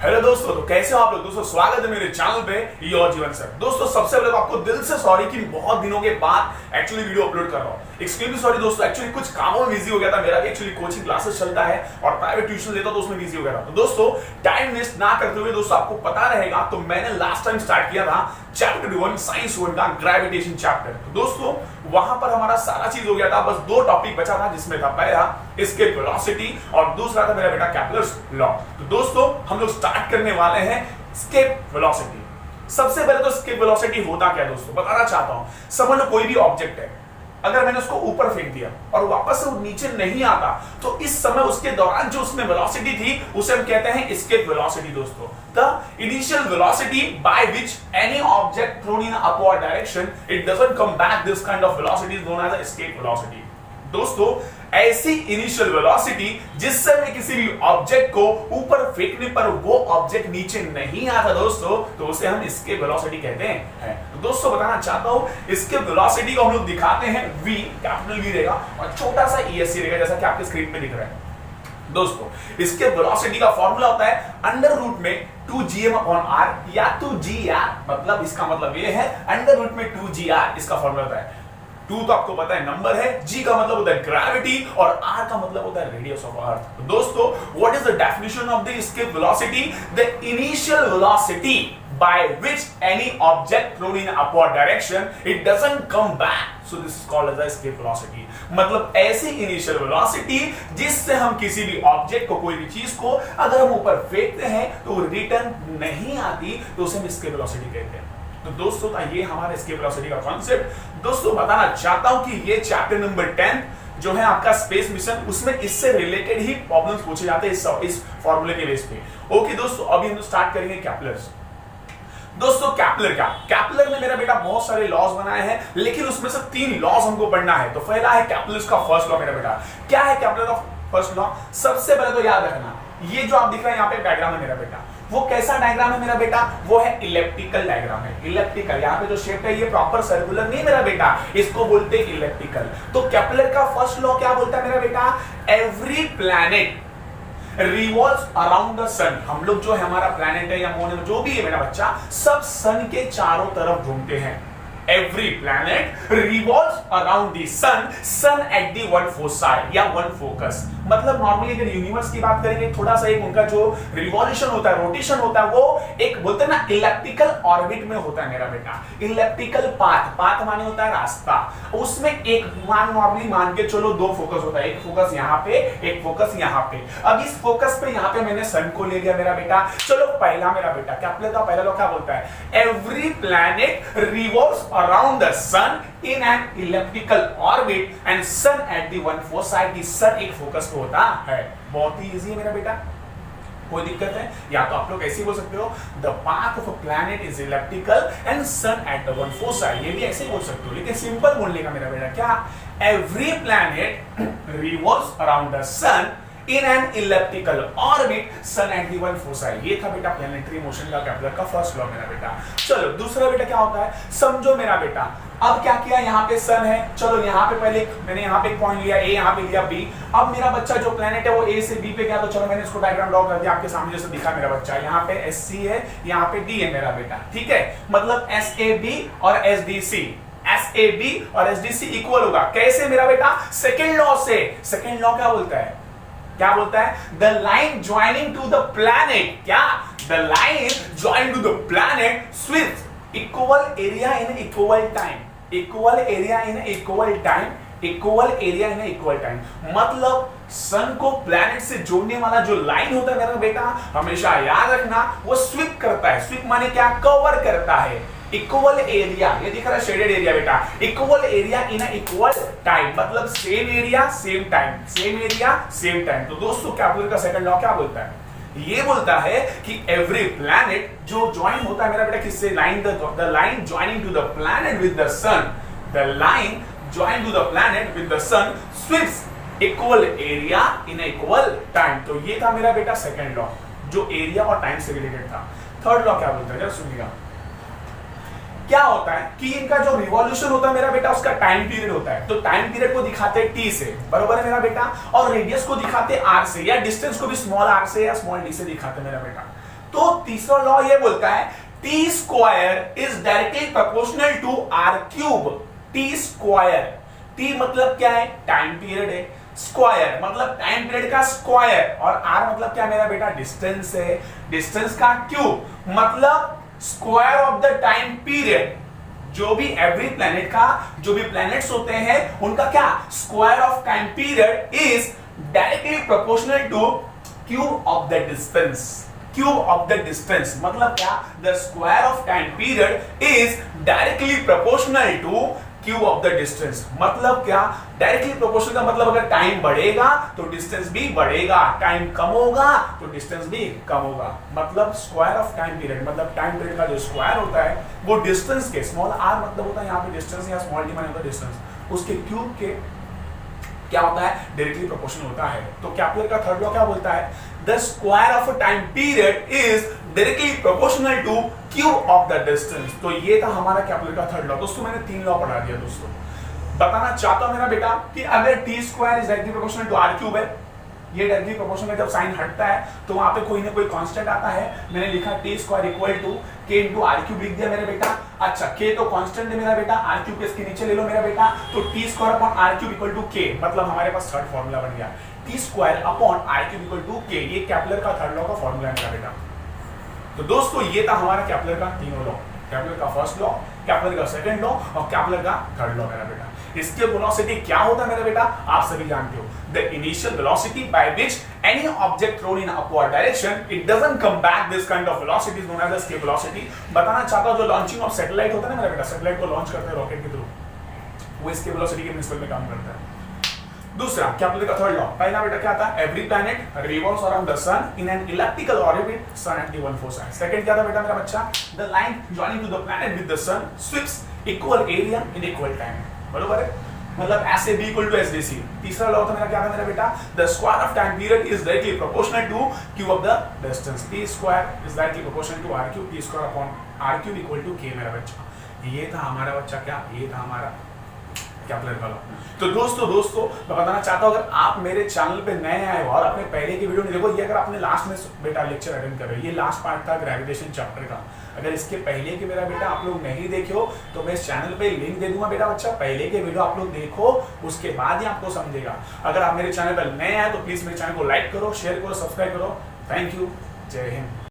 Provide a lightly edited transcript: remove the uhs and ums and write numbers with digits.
Hello दोस्तों, तो कैसे हो आप लोग। दोस्तों स्वागत है मेरे चैनल पे योर जीवन सर। दोस्तों सबसे पहले तो आपको दिल से सॉरी कि बहुत दिनों के बाद एक्चुअली वीडियो अपलोड कर रहा हूँ। एक्सट्रीमली सॉरी दोस्तों, एक्चुअली कुछ कामों में बिजी हो गया था। मेरा भी एक्चुअली कोचिंग क्लासेस चलता है और प्राइवेट ट्यूशन लेता तो उसमें बिजी हो गया था। तो दोस्तों टाइम वेस्ट ना करते हुए दोस्तों आपको पता रहेगा, तो मैंने लास्ट टाइम स्टार्ट किया था चैप्टर 1 साइंस 1 का ग्रेविटेशन चैप्टर। तो दोस्तों वहां पर हमारा सारा चीज हो गया था, बस दो टॉपिक बचा था, जिसमें था पहला एस्केप वेलोसिटी और दूसरा था मेरा बेटा केप्लर्स लॉ। तो दोस्तों हम लोग स्टार्ट करने वाले हैं एस्केप वेलोसिटी। सबसे पहले तो एस्केप वेलोसिटी होता क्या दोस्तों बताना चाहता हूं। समझ लो कोई भी ऑब्जेक्ट है, अगर मैंने उसको ऊपर फेंक दिया और वापस से वो नीचे नहीं आता, तो इस समय उसके दौरान जो उसमें वेलोसिटी थी उसे हम कहते हैं एस्केप वेलोसिटी दोस्तों। The initial velocity by which any object thrown in upward direction it doesn't come back, this kind of velocity is known as escape velocity. दोस्तों ऐसी इनिशियल वेलोसिटी जिससे मैं किसी भी ऑब्जेक्ट को ऊपर फेंकने पर वो ऑब्जेक्ट नीचे नहीं आता दोस्तों, तो उसे हम एस्केप वेलोसिटी कहते हैं। तो दोस्तों बताना चाहता हूं, एस्केप वेलोसिटी को हम लोग दिखाते हैं v, कैपिटल V रहेगा और छोटा सा ESC रहेगा, जैसा कि आपके स्क्रीन पे दिख रहा है। दोस्तों इसके वेलोसिटी का फॉर्मूला होता है अंडर रूट में 2gm/r या 2gr, मतलब इसका मतलब ये है अंडर रूट में 2gr इसका फॉर्मूला होता है। 2 तो आपको पता है नंबर है, G का मतलब होता है ग्रेविटी और R का मतलब होता है रेडियस ऑफ अर्थ। तो दोस्तों what is the definition of the escape velocity? The initial velocity by which any object thrown in upward direction it doesn't come back, so this is called as the escape velocity। मतलब ऐसी initial velocity जिससे हम किसी भी object को, कोई भी चीज को अगर हम ऊपर फेंकते हैं तो रिटर्न नहीं आती, तो उसे हम एस्केप वेलोसिटी कहते हैं। तो दोस्तों ये हमारा एस्केप वेलोसिटी का कॉन्सेप्ट। दोस्तों बताना चाहता हूं कि ये चैप्टर नंबर 10 जो है आपका स्पेस मिशन, उसमें इससे रिलेटेड ही प्रॉब्लम्स पूछे जाते हैं इस फॉर्मूले के बेस पे। ओके दोस्तों अभी हम स्टार्ट करेंगे केप्लर्स। दोस्तों केप्लर क्या, केप्लर ने मेरा बेटा बहुत सारे लॉज बनाए हैं, लेकिन उसमें से 3 लॉज हमको पढ़ना है। तो पहला है केप्लर्स का फर्स्ट लॉ। मेरा बेटा क्या है केप्लर का फर्स्ट लॉ? सबसे पहले तो याद रखना, ये जो आप दिख रहे हैं यहाँ पे डायग्राम है मेरा बेटा, वो कैसा डायग्राम है मेरा बेटा? वो है इलेप्टिकल डायग्राम है। इलेप्टिकल, यहाँ पे जो शेप है ये प्रॉपर सर्कुलर नहीं मेरा बेटा, इसको बोलते हैं इलेप्टिकल। तो केप्लर का फर्स्ट लॉ क्या बोलता है मेरा बेटा? Every planet revolves around the sun. हम लोग जो है हमारा प्लैनेट है या मून जो भी है मेरा बच्चा, सब सन के चारों तरफ घूमते हैं। Every planet revolves around the sun, sun at the one foci या one focus। मतलब नॉर्मली अगर यूनिवर्स की बात करेंगे, थोड़ा सा एक उनका जो रिवॉल्यूशन होता है, रोटेशन होता है, वो एक बोलते हैं ना इलेप्टिकल ऑर्बिट में होता है मेरा बेटा। इलेप्टिकल पाथ, पाथ माने होता है रास्ता, उसमें एक नॉर्मली मान के चलो 2 फोकस होता है, एक फोकस यहाँ पे, एक फोकस यहाँ पे। अब इस फोकस पे यहाँ पे मैंने सन को ले लिया मेरा बेटा। चलो पहला मेरा बेटा केप्लर का पहला लॉ क्या बोलता है? Every planet revolves around the sun in an elliptical orbit and sun at the one foci। the sun एक फोकस पे होता है। बहुत ही इजी है मेरा बेटा, कोई दिक्कत है? या तो आप लोग ऐसे ही बोल सकते हो the path of a planet is elliptical and sun at the one foci, ये भी ऐसे ही बोल सकते हो, लेकिन सिंपल बोलने का मेरा बेटा क्या? every planet revolves around the sun in an elliptical orbit, sun at the one foci। ये था बेटा प्लैनेटरी मोशन का केप्लर का फर्स्ट लॉ मेरा बेटा। चलो दूसरा बेटा क्या होता है, समझो मेरा बेटा। अब क्या किया, यहाँ पे सन है, चलो यहाँ पे पहले मैंने यहाँ पे एक पॉइंट लिया A, यहाँ पे लिया B। अब मेरा बच्चा जो प्लैनेट है वो A से B पे गया, तो चलो मैंने इसको डायग्राम ड्रॉ कर दिया आपके सामने जैसे दिखा मेरा बच्चा। यहाँ पे SC है, यहाँ पे D है मेरा बेटा, ठीक है। मतलब SAB और SDC, SAB और SDC इक्वल होगा। कैसे मेरा बेटा? सेकेंड लॉ से। सेकेंड लॉ क्या बोलता है? क्या बोलता है? The line joining to the planet, क्या? The line joining to the planet स्विच equal area in equal time, equal area in equal time, equal area in equal time. मतलब सन को प्लैनेट से जोड़ने वाला जो लाइन होता है मेरा बेटा, हमेशा याद रखना वो स्वीप करता है। स्वीप माने क्या? कवर करता है। इक्वल एरिया, ये दिख रहा है शेडेड एरिया बेटा, equal area in equal time, मतलब same area same time, same area same time. तो दोस्तों केप्लर का सेकंड लॉ क्या बोलता है? ये बोलता है कि एवरी प्लैनेट जो ज्वाइन होता है मेरा बेटा किससे? Line, the line joining to the planet with the sun, the line join to the planet with the sun sweeps equal area in equal time. तो ये था मेरा बेटा सेकंड लॉ जो एरिया और टाइम से रिलेटेड था। थर्ड लॉ क्या बोलता है जरा सुनिएगा। क्या होता है कि इनका जो रिवॉल्यूशन होता है मेरा बेटा उसका टाइम पीरियड होता है। तो टाइम पीरियड को दिखाते हैं टी से, बरोबर है मेरा बेटा, और रेडियस को दिखाते हैं आर से, या डिस्टेंस को भी स्मॉल आर से या स्मॉल डी से दिखाते हैं मेरा बेटा। तो तीसरा लॉ ये बोलता है T square is directly proportional to R cube. T square, T मतलब क्या है, टाइम पीरियड है, स्क्वायर मतलब टाइम पीरियड का स्क्वायर, और आर मतलब क्या मेरा बेटा, डिस्टेंस है, डिस्टेंस का क्यूब मतलब square of the time period. जो भी एवरी प्लैनेट का, जो भी प्लैनेट्स होते हैं उनका क्या, square of time period is directly proportional to cube of the distance. Cube of the distance मतलब क्या, the square of time period is directly proportional to cube of the distance. मतलब क्या, डायरेक्टली प्रोपोर्शनल का मतलब अगर time बढ़ेगा तो distance भी बढ़ेगा, टाइम कम होगा तो डिस्टेंस भी कम होगा। मतलब स्क्वायर ऑफ टाइम पीरियड मतलब टाइम पीरियड का जो स्क्वायर होता है वो डिस्टेंस के, स्मॉल आर मतलब होता है यहाँ पे डिस्टेंस, या स्मॉल डी माने होता है डिस्टेंस, उसके क्यूब के क्या होता है, डायरेक्टली प्रोपोर्शनल होता है। तो कैपलर का थर्ड लॉ क्या बोलता है, the square of a time period is directly proportional to cube of the distance. तो ये था हमारा कैपलर का थर्ड लॉ। दोस्तों मैंने 3 लॉ पढ़ा दिया। दोस्तों बताना चाहता हूं मेरा बेटा कि अगर T square is directly proportional to R cube है, ये डायरेक्टली प्रोपोर्शनल में जब साइन हटता है तो वहां पे कोई ना कोई कांस्टेंट आता है। मैंने लिखा टी स्क्वायर इक्वल टू के इंटू आर क्यूब लिख दिया मेरे बेटा। अच्छा के तो कांस्टेंट है मेरा बेटा, आर क्यूब के इसके नीचे ले लो मेरा बेटा, तो T square upon R cube equal to K, मतलब हमारे पास थर्ड फॉर्मूला बन गया, T square upon R cube equal to K. ये कैपलर का थर्ड लॉ का फॉर्मूला है मेरा बेटा। तो दोस्तों ये था हमारा कैपलर का तीनों लॉ, कैपलर का फर्स्ट लॉ, कैपलर का सेकंड लॉ और कैपलर का थर्ड लॉ मेरा बेटा। इसके वेलोसिटी क्या होता है मेरा बेटा, आप सभी जानते हो, the initial velocity by which any object thrown in upward direction it doesn't come back, this kind of velocity is known as escape velocity. बताना चाहता हूं जो लॉन्चिंग ऑफ सैटेलाइट होता है ना मेरा बेटा, सैटेलाइट को लॉन्च करते हैं रॉकेट के थ्रू, वो इसके वेलोसिटी के प्रिंसिपल में काम करता है। दूसरा कैपलर का थर्ड लॉ, पहला बेटा क्या था, every planet revolves around the sun in an elliptical orbit, sun at given foci. Second क्या था बेटा मेरा बच्चा, the line joining to the planet with the sun sweeps equal area in equal time. बरोबर है, मतलब ऐसे b equal to S D C. तीसरा लॉ था मेरा क्या था मेरा बेटा, the square of time period is directly proportional to cube of the distance, t square is directly proportional to r cube, t square upon r cube equal to k मेरा बच्चा। ये था हमारा बच्चा क्या, ये था हमारा कैपलर का लॉ। तो दोस्तों मैं बताना चाहता हूं अगर आप मेरे चैनल पे नए आए हो और आपने पहले की वीडियो नहीं देखो, ये अगर आपने लास्ट में बेटा लेक्चर अटेंड कर रहे हो, ये लास्ट पार्ट था ग्रेविटेशन चैप्टर का, अगर इसके पहले के मेरा बेटा आप लोग नहीं देखे हो तो मैं इस चैनल पे लिंक दे दूंगा बेटा बच्चा, पहले के वीडियो आप लोग देखो, उसके बाद ही आपको समझेगा। अगर आप मेरे चैनल पर नए आए तो प्लीज मेरे चैनल को लाइक करो, शेयर करो, सब्सक्राइब करो। थैंक यू, जय हिंद।